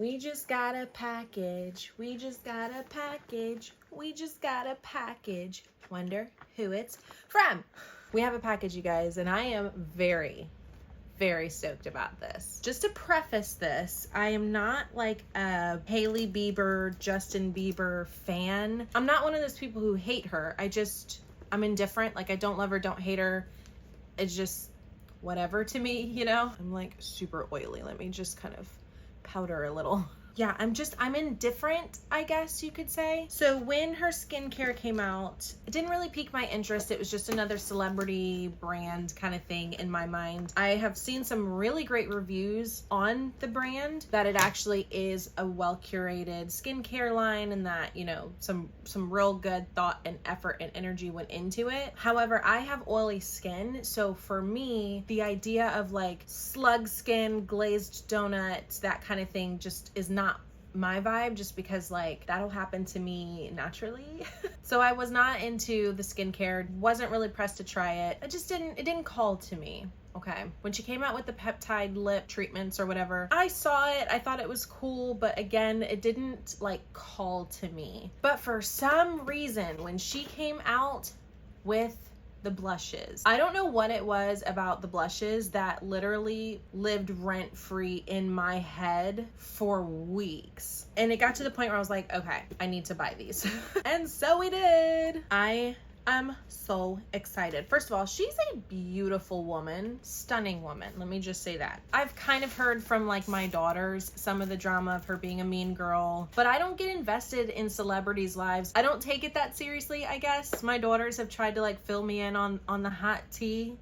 We just got a package. We just got a package. We just got a package. Wonder who it's from. We have a package, you guys, and I am very stoked about this. Just to preface this, I am not like a Hailey Bieber, Justin Bieber fan. I'm not one of those people who hate her. I'm indifferent. Like, I don't love her, don't hate her. It's just whatever to me, you know? I'm like super oily. Let me just kind of powder a little. Yeah, I'm indifferent, I guess you could say. So when her skincare came out, it didn't really pique my interest. It was just another celebrity brand kind of thing in my mind. I have seen some really great reviews on the brand that it actually is a well-curated skincare line and that, you know, some real good thought and effort and energy went into it. However, I have oily skin, so for me, the idea of like slug skin, glazed donuts, that kind of thing just is not my vibe, just because like that'll happen to me naturally. So I was not into the skincare, wasn't really pressed to try it. It didn't call to me. Okay, when she came out with the peptide lip treatments or whatever, I saw it, I thought it was cool, but again, it didn't like call to me. But for some reason, when she came out with the blushes, I don't know what it was about the blushes that literally lived rent-free in my head for weeks. And it got to the point where I was like, okay, I need to buy these. And so we did. I am so excited. First of all, she's a beautiful woman, stunning woman. Let me just say that. I've kind of heard from like my daughters some of the drama of her being a mean girl, but I don't get invested in celebrities' lives. I don't take it that seriously, I guess. My daughters have tried to like fill me in on the hot tea.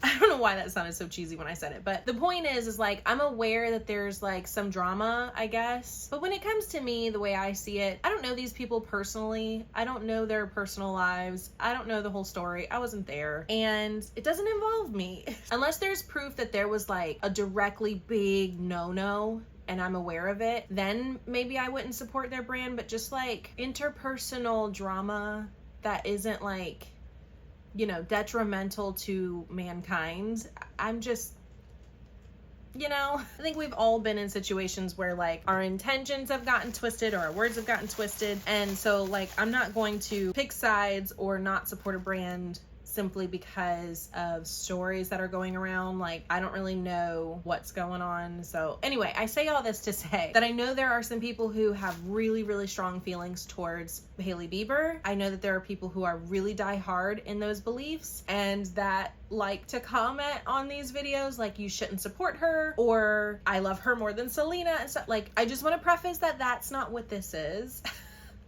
I don't know why that sounded so cheesy when I said it, but the point is like, I'm aware that there's like some drama, I guess. But when it comes to me, the way I see it, I don't know these people personally. I don't know their personal lives. I don't know the whole story. I wasn't there. And it doesn't involve me. Unless there's proof that there was like a directly big no-no and I'm aware of it, then maybe I wouldn't support their brand. But just like interpersonal drama that isn't like, you know, detrimental to mankind, I'm just, you know, I think we've all been in situations where like our intentions have gotten twisted or our words have gotten twisted. And so like, I'm not going to pick sides or not support a brand simply because of stories that are going around. Like, I don't really know what's going on. So anyway, I say all this to say that I know there are some people who have really strong feelings towards Hailey Bieber. I know that there are people who are really die hard in those beliefs and that like to comment on these videos like you shouldn't support her or I love her more than Selena and stuff. Like, I just want to preface that that's not what this is.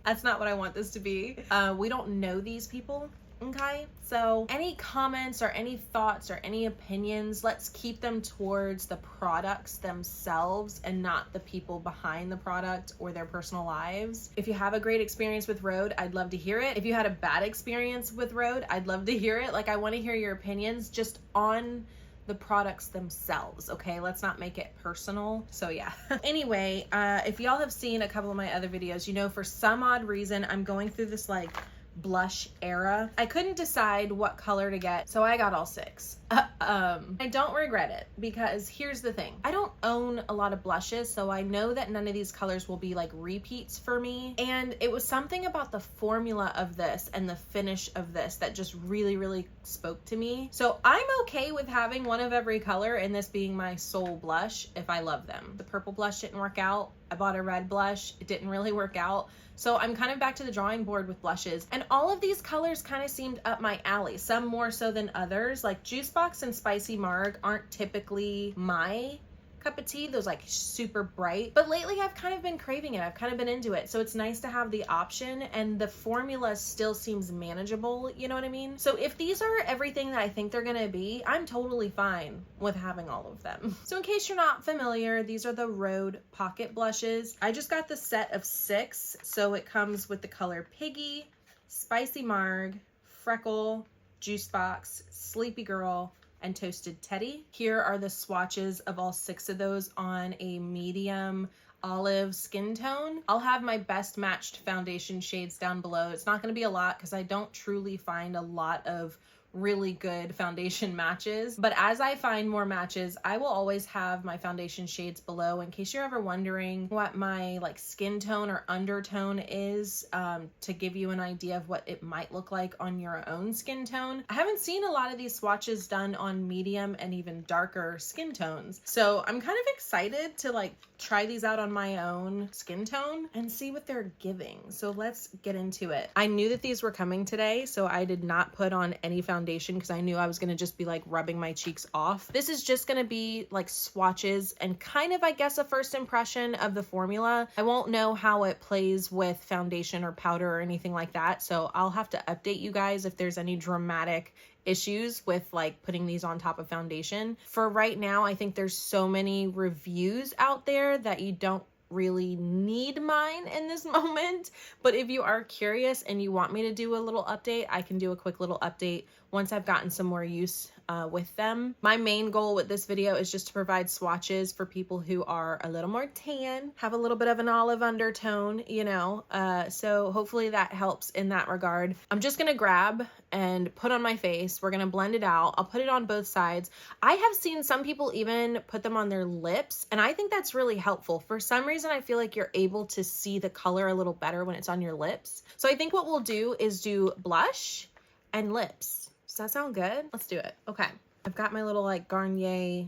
That's not what I want this to be. We don't know these people. Okay, so any comments or any thoughts or any opinions, let's keep them towards the products themselves and not the people behind the product or their personal lives. If you have a great experience with Rhode, I'd love to hear it. If you had a bad experience with Rhode, I'd love to hear it. Like, I want to hear your opinions just on the products themselves, okay? Let's not make it personal. So yeah. Anyway, if y'all have seen a couple of my other videos, you know, for some odd reason, I'm going through this like blush era. I couldn't decide what color to get, so I got all 6. I don't regret it because here's the thing. I don't own a lot of blushes, so I know that none of these colors will be like repeats for me. And it was something about the formula of this and the finish of this that just really spoke to me. So I'm okay with having one of every color and this being my sole blush if I love them. The purple blush didn't work out. I bought a red blush. It didn't really work out. So I'm kind of back to the drawing board with blushes. And all of these colors kind of seemed up my alley, some more so than others. Like Juice Box and Spicy Marg aren't typically my cup of tea, those like super bright, but lately I've kind of been craving it. I've kind of been into it. So it's nice to have the option and the formula still seems manageable, you know what I mean? So if these are everything that I think they're gonna be, I'm totally fine with having all of them. So in case you're not familiar, these are the Rhode Pocket Blushes. I just got the set of 6. So it comes with the color Piggy, Spicy Marg, Freckle, Juice Box, Sleepy Girl, and Toasted Teddy. Here are the swatches of all 6 of those on a medium olive skin tone. I'll have my best matched foundation shades down below. It's not going to be a lot because I don't truly find a lot of really good foundation matches. But as I find more matches, I will always have my foundation shades below in case you're ever wondering what my like skin tone or undertone is, to give you an idea of what it might look like on your own skin tone. I haven't seen a lot of these swatches done on medium and even darker skin tones. So I'm kind of excited to like try these out on my own skin tone and see what they're giving. So let's get into it. I knew that these were coming today, so I did not put on any foundation because I knew I was going to just be like rubbing my cheeks off. This is just going to be like swatches and kind of, I guess, a first impression of the formula. I won't know how it plays with foundation or powder or anything like that, so I'll have to update you guys if there's any dramatic issues with like putting these on top of foundation. For right now, I think there's so many reviews out there that you don't really need mine in this moment. But if you are curious and you want me to do a little update, I can do a quick little update once I've gotten some more use with them. My main goal with this video is just to provide swatches for people who are a little more tan, have a little bit of an olive undertone, you know, so hopefully that helps in that regard. I'm just gonna grab and put on my face. We're gonna blend it out. I'll put it on both sides. I have seen some people even put them on their lips, and I think that's really helpful. For some reason, I feel like you're able to see the color a little better when it's on your lips. So I think what we'll do is do blush and lips. Does that sound good? Let's do it. Okay. I've got my little like Garnier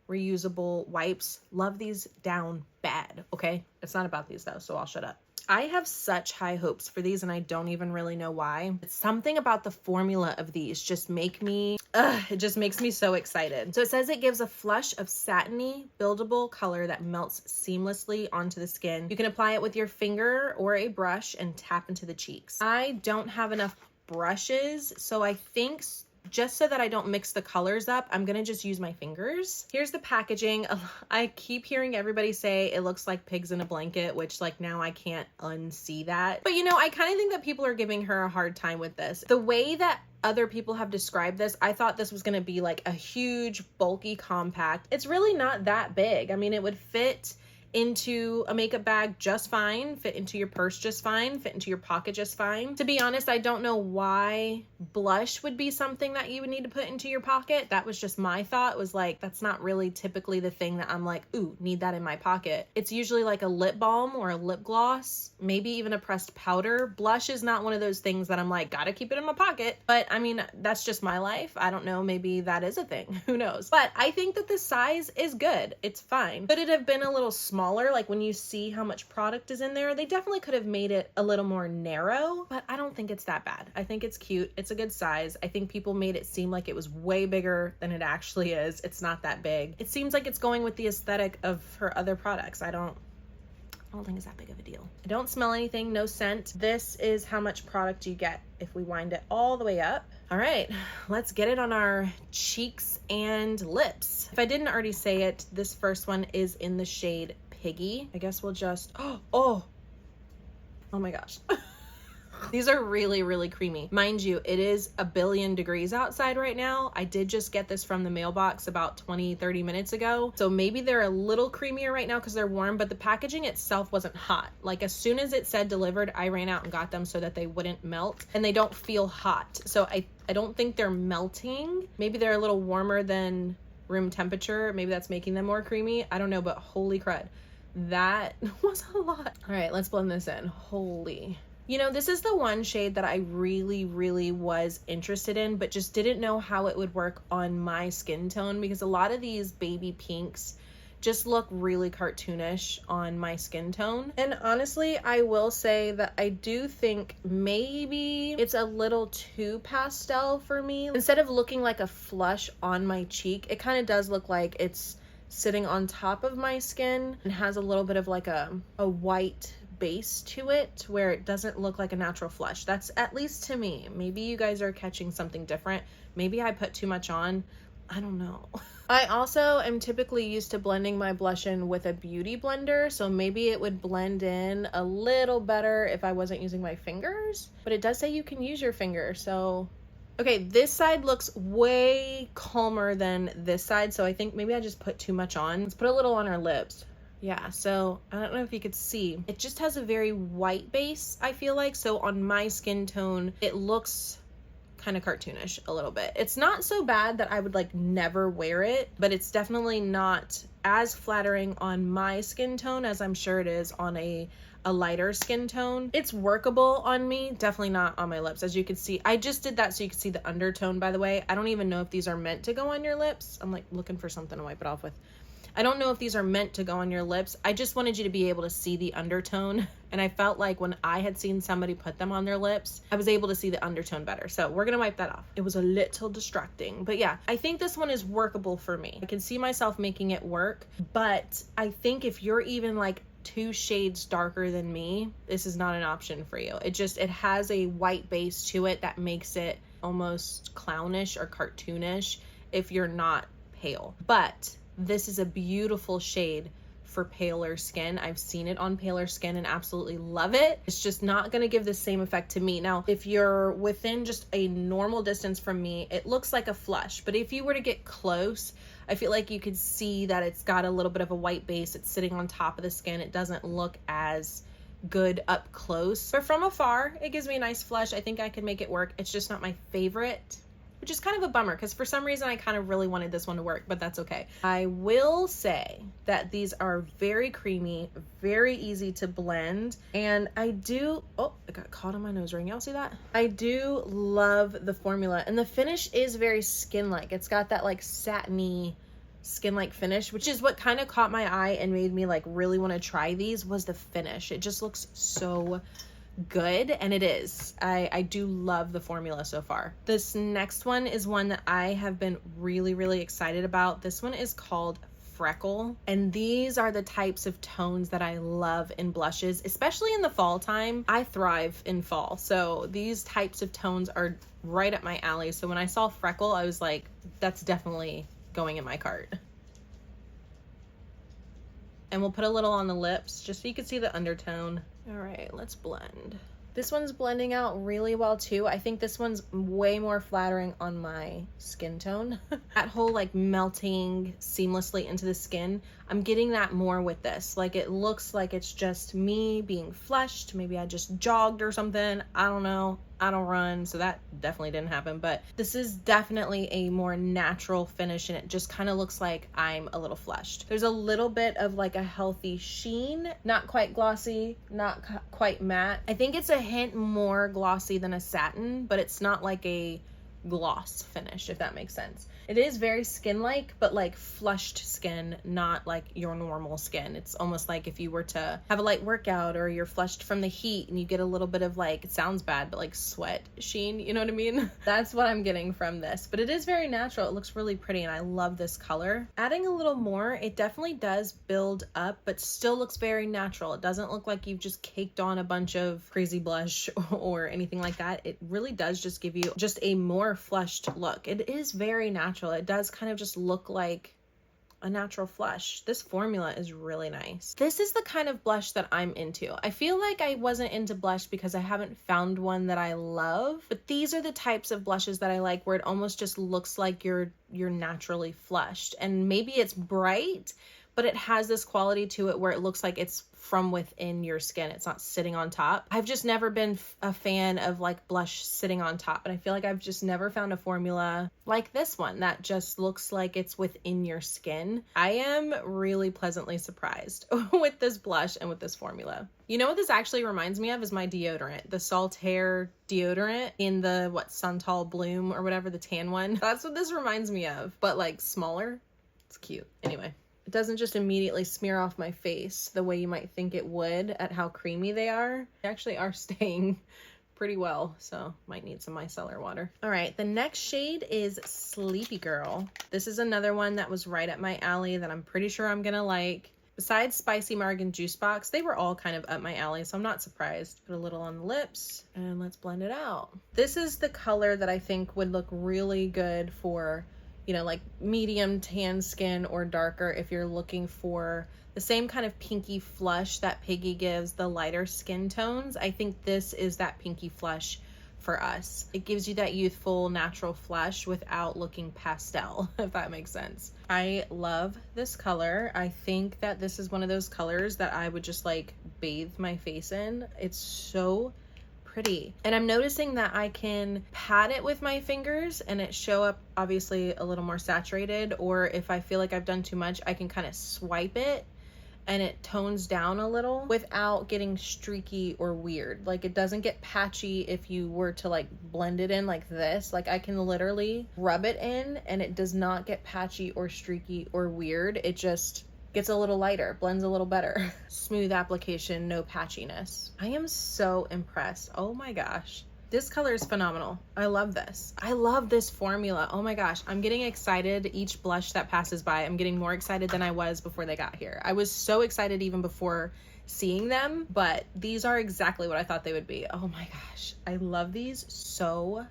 reusable wipes. Love these down bad. Okay. It's not about these though, so I'll shut up. I have such high hopes for these and I don't even really know why. It's something about the formula of these just make me, it just makes me so excited. So it says it gives a flush of satiny, buildable color that melts seamlessly onto the skin. You can apply it with your finger or a brush and tap into the cheeks. I don't have enough brushes, so I think just so that I don't mix the colors up, I'm gonna just use my fingers. Here's the packaging. I keep hearing everybody say it looks like pigs in a blanket, which like now I can't unsee that. But you know, I kind of think that people are giving her a hard time with this. The way that other people have described this, I thought this was gonna be like a huge, bulky compact. It's really not that big. I mean, it would fit into a makeup bag just fine, fit into your purse just fine, fit into your pocket just fine. To be honest, I don't know why blush would be something that you would need to put into your pocket. That was just my thought, was like, that's not really typically the thing that I'm like, ooh, need that in my pocket. It's usually like a lip balm or a lip gloss, maybe even a pressed powder. Blush is not one of those things that I'm like, gotta keep it in my pocket. But I mean, that's just my life. I don't know, maybe that is a thing, who knows? But I think that the size is good. It's fine. Could it have been a little smaller? Like when you see how much product is in there, they definitely could have made it a little more narrow, but I don't think it's that bad. I think it's cute. It's a good size. I think people made it seem like it was way bigger than it actually is. It's not that big. It seems like it's going with the aesthetic of her other products. I don't think it's that big of a deal. I don't smell anything, no scent. This is how much product you get if we wind it all the way up. All right, let's get it on our cheeks and lips. If I didn't already say it, this first one is in the shade Piggy. I guess we'll just, oh my gosh. These are really, really creamy. Mind you, it is a billion degrees outside right now. I did just get this from the mailbox about 20-30 minutes ago. So maybe they're a little creamier right now because they're warm, but the packaging itself wasn't hot. Like as soon as it said delivered, I ran out and got them so that they wouldn't melt, and they don't feel hot. So I don't think they're melting. Maybe they're a little warmer than room temperature. Maybe that's making them more creamy. I don't know, but holy crud. That was a lot. All right, let's blend this in. Holy. You know, this is the one shade that I really, really was interested in, but just didn't know how it would work on my skin tone because a lot of these baby pinks just look really cartoonish on my skin tone. And honestly, I will say that I do think maybe it's a little too pastel for me. Instead of looking like a flush on my cheek, it kind of does look like it's sitting on top of my skin and has a little bit of like a white base to it where it doesn't look like a natural flush. That's at least to me. Maybe you guys are catching something different. Maybe I put too much on. I don't know. I also am typically used to blending my blush in with a beauty blender, so maybe it would blend in a little better if I wasn't using my fingers, but it does say you can use your finger, so okay, this side looks way calmer than this side, so I think maybe I just put too much on. Let's put a little on our lips. Yeah, so I don't know if you could see. It just has a very white base, I feel like. So on my skin tone, it looks kind of cartoonish a little bit. It's not so bad that I would like never wear it, but it's definitely not as flattering on my skin tone as I'm sure it is on a lighter skin tone. It's workable on me, definitely not on my lips. As you can see, I just did that so you can see the undertone, by the way. I don't even know if these are meant to go on your lips. I'm like looking for something to wipe it off with. I don't know if these are meant to go on your lips. I just wanted you to be able to see the undertone. And I felt like when I had seen somebody put them on their lips, I was able to see the undertone better. So we're gonna wipe that off. It was a little distracting, but yeah, I think this one is workable for me. I can see myself making it work, but I think if you're even like 2 shades darker than me, this is not an option for you. It has a white base to it that makes it almost clownish or cartoonish if you're not pale. But this is a beautiful shade for paler skin. I've seen it on paler skin and absolutely love it. It's just not going to give the same effect to me. Now, if you're within just a normal distance from me, it looks like a flush. But if you were to get close, I feel like you could see that it's got a little bit of a white base. It's sitting on top of the skin. It doesn't look as good up close. But from afar, it gives me a nice flush. I think I could make it work. It's just not my favorite, which is kind of a bummer because for some reason I kind of really wanted this one to work, but that's okay. I will say that these are very creamy, very easy to blend, and I do, oh, it got caught on my nose ring. Y'all see that? I do love the formula, and the finish is very skin-like. It's got that like satiny skin-like finish, which is what kind of caught my eye and made me like really want to try these, was the finish. It just looks so good, and it is. I do love the formula so far. This next one is one that I have been really excited about. This one is called Freckle, and these are the types of tones that I love in blushes, especially in the fall time. I thrive in fall, so these types of tones are right up my alley. So when I saw Freckle, I was like, that's definitely going in my cart. And we'll put a little on the lips just so you can see the undertone. All right, let's blend. This one's blending out really well too. I think this one's way more flattering on my skin tone. That whole like melting seamlessly into the skin, I'm getting that more with this. Like it looks like it's just me being flushed. Maybe I just jogged or something. I don't know. I don't run, so that definitely didn't happen. But this is definitely a more natural finish, and it just kind of looks like I'm a little flushed. There's a little bit of like a healthy sheen, not quite glossy, not quite matte. I think it's a hint more glossy than a satin, but it's not like a gloss finish, if that makes sense. It is very skin-like, but like flushed skin, not like your normal skin. It's almost like if you were to have a light workout or you're flushed from the heat and you get a little bit of like, it sounds bad, but like sweat sheen, you know what I mean? That's what I'm getting from this, but it is very natural. It looks really pretty and I love this color. Adding a little more, it definitely does build up, but still looks very natural. It doesn't look like you've just caked on a bunch of crazy blush or anything like that. It really does just give you just a more flushed look. It is very natural. It does kind of just look like a natural flush. This formula is really nice. This is the kind of blush that I'm into. I feel like I wasn't into blush because I haven't found one that I love, but these are the types of blushes that I like where it almost just looks like you're naturally flushed. And maybe it's bright, but it has this quality to it where it looks like it's from within your skin. It's not sitting on top. I've just never been a fan of like blush sitting on top, and I feel like I've just never found a formula like this one that just looks like it's within your skin. I am really pleasantly surprised with this blush and with this formula. You know what this actually reminds me of is my deodorant, the Saltaire deodorant in the Santal Bloom or whatever, the tan one. That's what this reminds me of, but like smaller. It's cute. Anyway. It doesn't just immediately smear off my face the way you might think it would at how creamy they are. They actually are staying pretty well, so might need some micellar water. All right, the next shade is Sleepy Girl. This is another one that was right up my alley that I'm pretty sure I'm gonna like. Besides Spicy Marg and Juice Box, they were all kind of up my alley, so I'm not surprised. Put a little on the lips, and let's blend it out. This is the color that I think would look really good for, you know, like medium tan skin or darker if you're looking for the same kind of pinky flush that Piggy gives the lighter skin tones. I think this is that pinky flush for us. It gives you that youthful, natural flush without looking pastel, if that makes sense. I love this color. I think that this is one of those colors that I would just like bathe my face in. It's so pretty. And I'm noticing that I can pat it with my fingers and it show up obviously a little more saturated, or if I feel like I've done too much, I can kind of swipe it and it tones down a little without getting streaky or weird. Like it doesn't get patchy if you were to like blend it in like this. Like I can literally rub it in and it does not get patchy or streaky or weird. It just gets a little lighter, blends a little better. Smooth application, no patchiness. I am so impressed. Oh my gosh. This color is phenomenal. I love this. I love this formula. Oh my gosh. I'm getting excited each blush that passes by. I'm getting more excited than I was before they got here. I was so excited even before seeing them, but these are exactly what I thought they would be. Oh my gosh. I love these so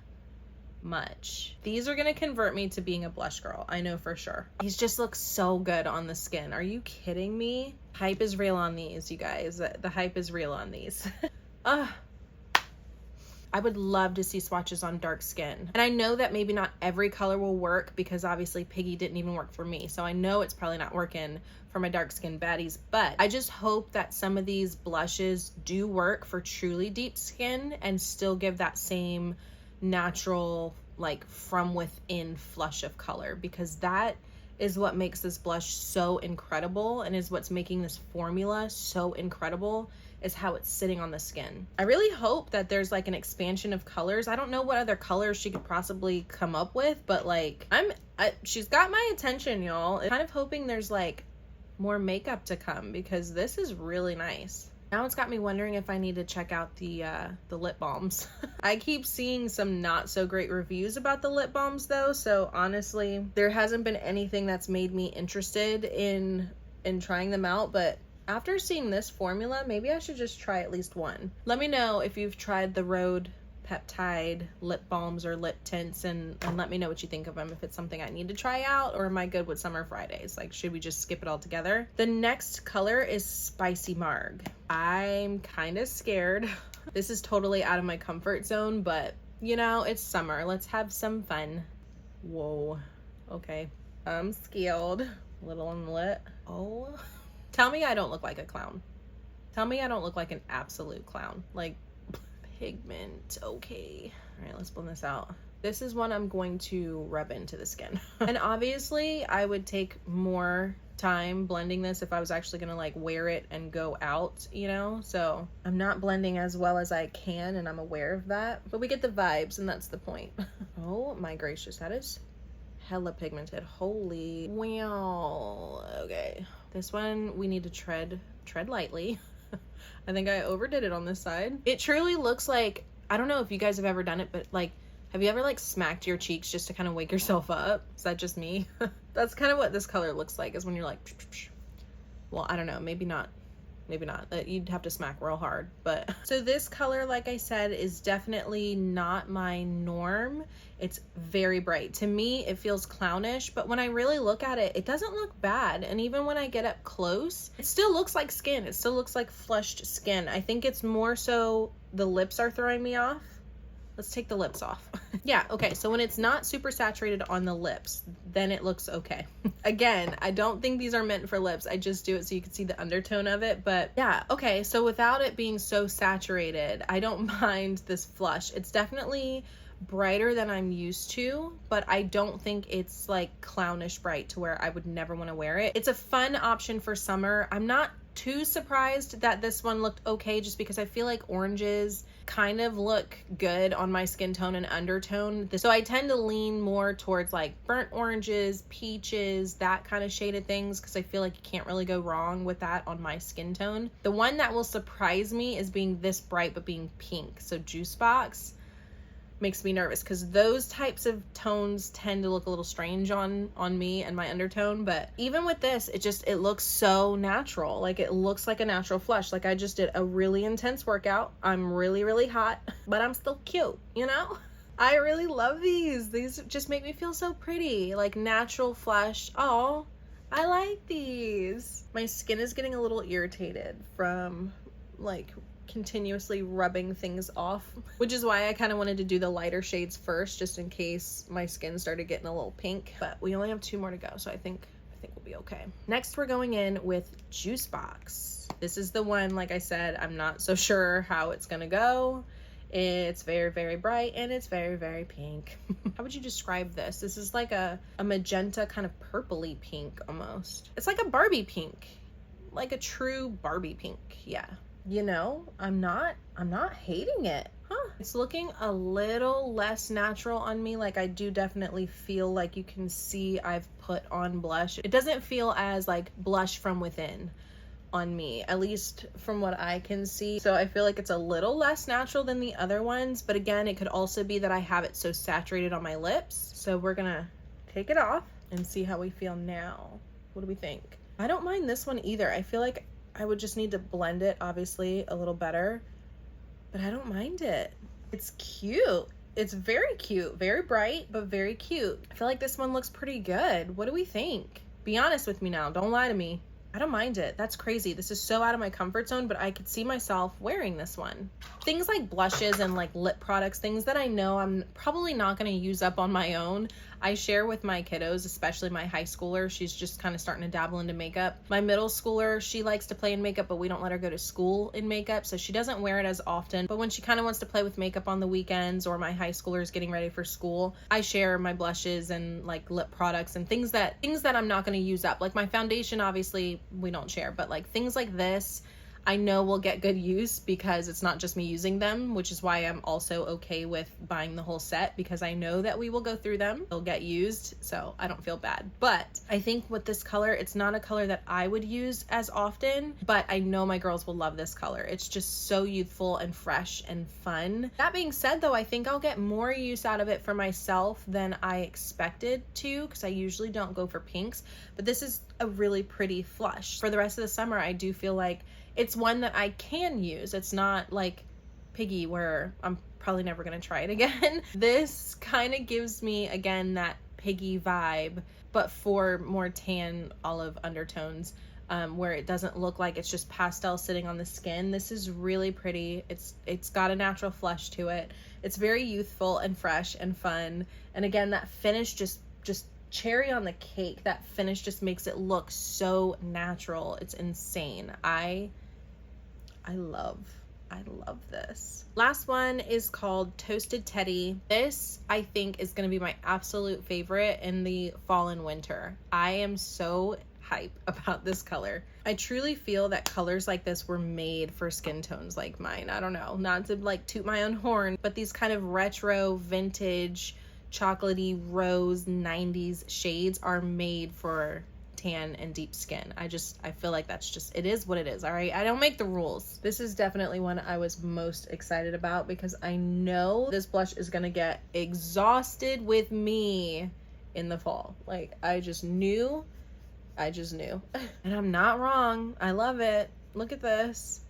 much. These are gonna convert me to being a blush girl. I know for sure. These just look so good on the skin. Are you kidding me? Hype is real on these, you guys. The hype is real on these. I would love to see swatches on dark skin. And I know that maybe not every color will work because obviously Piggy didn't even work for me. So I know it's probably not working for my dark skin baddies, but I just hope that some of these blushes do work for truly deep skin and still give that same natural, like from within flush of color, because that is what makes this blush so incredible and is what's making this formula so incredible, is how it's sitting on the skin. I really hope that there's like an expansion of colors. I don't know what other colors she could possibly come up with, but like she's got my attention, y'all. I'm kind of hoping there's like more makeup to come because this is really nice. Now it's got me wondering if I need to check out the lip balms. I keep seeing some not so great reviews about the lip balms though, so honestly, there hasn't been anything that's made me interested in trying them out, but after seeing this formula, maybe I should just try at least one. Let me know if you've tried the Rhode peptide lip balms or lip tints and let me know what you think of them, if it's something I need to try out, or am I good with Summer Fridays? Like, should we just skip it all together? The next color is Spicy Marg. I'm kind of scared. This is totally out of my comfort zone, but you know, it's summer. Let's have some fun. Whoa. Okay. I'm scared. A little on the lip. Oh. Tell me I don't look like a clown. Tell me I don't look like an absolute clown. Like, pigment. Okay. All right, let's blend this out. This is one I'm going to rub into the skin. And obviously, I would take more time blending this if I was actually gonna like wear it and go out, you know? So I'm not blending as well as I can, and I'm aware of that. But we get the vibes, and that's the point. Oh my gracious, that is hella pigmented. Holy wow. Okay. This one we need to tread lightly. I think I overdid it on this side. It truly looks like, I don't know if you guys have ever done it, but like, have you ever like smacked your cheeks just to kind of wake yourself up? Is that just me? That's kind of what this color looks like, is when you're like, psh, psh, psh. Well, I don't know, maybe not. Maybe not. You'd have to smack real hard. But so this color, like I said, is definitely not my norm. It's very bright. To me, it feels clownish, but when I really look at it, it doesn't look bad. And even when I get up close, it still looks like skin. It still looks like flushed skin. I think it's more so the lips are throwing me off. Let's take the lips off. Yeah, okay, so when it's not super saturated on the lips, then it looks okay. Again, I don't think these are meant for lips. I just do it so you can see the undertone of it, but yeah, okay, so without it being so saturated, I don't mind this flush. It's definitely brighter than I'm used to, but I don't think it's like clownish bright to where I would never want to wear it. It's a fun option for summer. I'm not too surprised that this one looked okay, just because I feel like oranges kind of look good on my skin tone and undertone. So I tend to lean more towards like burnt oranges, peaches, that kind of shade of things, because I feel like you can't really go wrong with that on my skin tone. The one that will surprise me is being this bright but being pink. So Juice Box makes me nervous, because those types of tones tend to look a little strange on me and my undertone. But even with this, it looks so natural. Like, it looks like a natural flush. Like, I just did a really intense workout. I'm really, really hot, but I'm still cute, you know? I really love these. These just make me feel so pretty. Like, natural flush. Oh, I like these. My skin is getting a little irritated from like continuously rubbing things off, which is why I kind of wanted to do the lighter shades first, just in case my skin started getting a little pink. But we only have 2 more to go, so I think we'll be okay. Next, we're going in with Juice Box. This is the one, like I said, I'm not so sure how it's gonna go. It's very, very bright, and it's very, very pink. How would you describe this? This is like a magenta kind of purpley pink almost. It's like a Barbie pink, like a true Barbie pink. Yeah. You know, I'm not hating it. Huh. It's looking a little less natural on me. Like, I do definitely feel like you can see I've put on blush. It doesn't feel as like blush from within on me, at least from what I can see. So I feel like it's a little less natural than the other ones, but again, it could also be that I have it so saturated on my lips. So we're gonna take it off and see how we feel now. What do we think? I don't mind this one either. I feel like I would just need to blend it obviously a little better, but I don't mind it. It's cute. It's very cute, very bright, but very cute. I feel like this one looks pretty good. What do we think? Be honest with me now, don't lie to me. I don't mind it. That's crazy. This is so out of my comfort zone, but I could see myself wearing this one. Things like blushes and like lip products, things that I know I'm probably not going to use up on my own, I share with my kiddos, especially my high schooler. She's just kind of starting to dabble into makeup. My middle schooler, she likes to play in makeup, but we don't let her go to school in makeup, so she doesn't wear it as often. But when she kind of wants to play with makeup on the weekends, or my high schooler is getting ready for school, I share my blushes and like lip products and things that I'm not going to use up. Like my foundation, obviously we don't share, but like things like this, I know will get good use because it's not just me using them, which is why I'm also okay with buying the whole set, because I know that we will go through them. They'll get used, so I don't feel bad. But I think with this color, it's not a color that I would use as often, but I know my girls will love this color. It's just so youthful and fresh and fun. That being said though, I think I'll get more use out of it for myself than I expected to, because I usually don't go for pinks, but this is a really pretty flush. For the rest of the summer, I do feel like it's one that I can use. It's not like Piggy where I'm probably never gonna try it again. This kind of gives me, again, that Piggy vibe, but for more tan olive undertones, where it doesn't look like it's just pastel sitting on the skin. This is really pretty. It's got a natural flush to it. It's very youthful and fresh and fun. And again, that finish just cherry on the cake. That finish just makes it look so natural. It's insane. I love this. Last one is called Toasted Teddy. This, I think, is going to be my absolute favorite in the fall and winter. I am so hype about this color. I truly feel that colors like this were made for skin tones like mine. I don't know, not to like toot my own horn, but these kind of retro, vintage, chocolatey, rose 90s shades are made for tan and deep skin. I feel like that's just, it is what it is. All right, I don't make the rules. This is definitely one I was most excited about because I know this blush is gonna get exhausted with me in the fall. Like, I just knew and I'm not wrong. I love it. Look at this.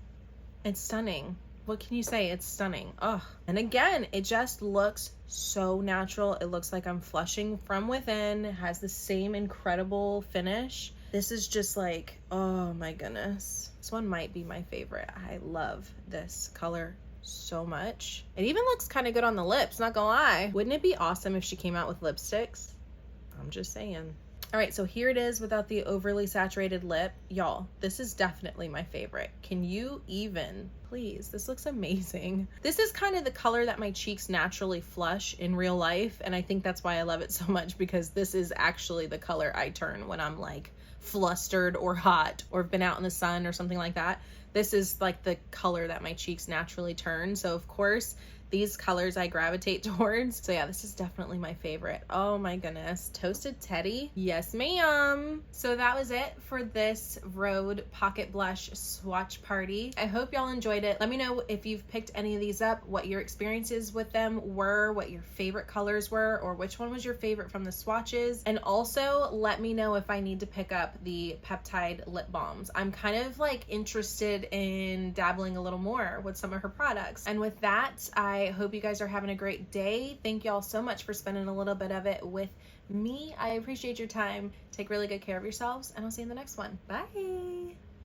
It's stunning. What can you say? It's stunning. Oh, and again, it just looks so natural. It looks like I'm flushing from within. It has the same incredible finish. This is just like, oh my goodness. This one might be my favorite. I love this color so much. It even looks kind of good on the lips, not gonna lie. Wouldn't it be awesome if she came out with lipsticks? I'm just saying. All right, so here it is without the overly saturated lip. Y'all, this is definitely my favorite. Can you even, please, this looks amazing. This is kind of the color that my cheeks naturally flush in real life, and I think that's why I love it so much, because this is actually the color I turn when I'm like flustered or hot or been out in the sun or something like that. This is like the color that my cheeks naturally turn. So of course, these colors I gravitate towards. So yeah, this is definitely my favorite. Oh my goodness. Toasted Teddy. Yes, ma'am. So that was it for this Rhode Pocket Blush swatch party. I hope y'all enjoyed it. Let me know if you've picked any of these up, what your experiences with them were, what your favorite colors were, or which one was your favorite from the swatches. And also let me know if I need to pick up the peptide lip balms. I'm kind of like interested in dabbling a little more with some of her products. And with that, I hope you guys are having a great day. Thank y'all so much for spending a little bit of it with me. I appreciate your time. Take really good care of yourselves, and I'll see you in the next one. Bye.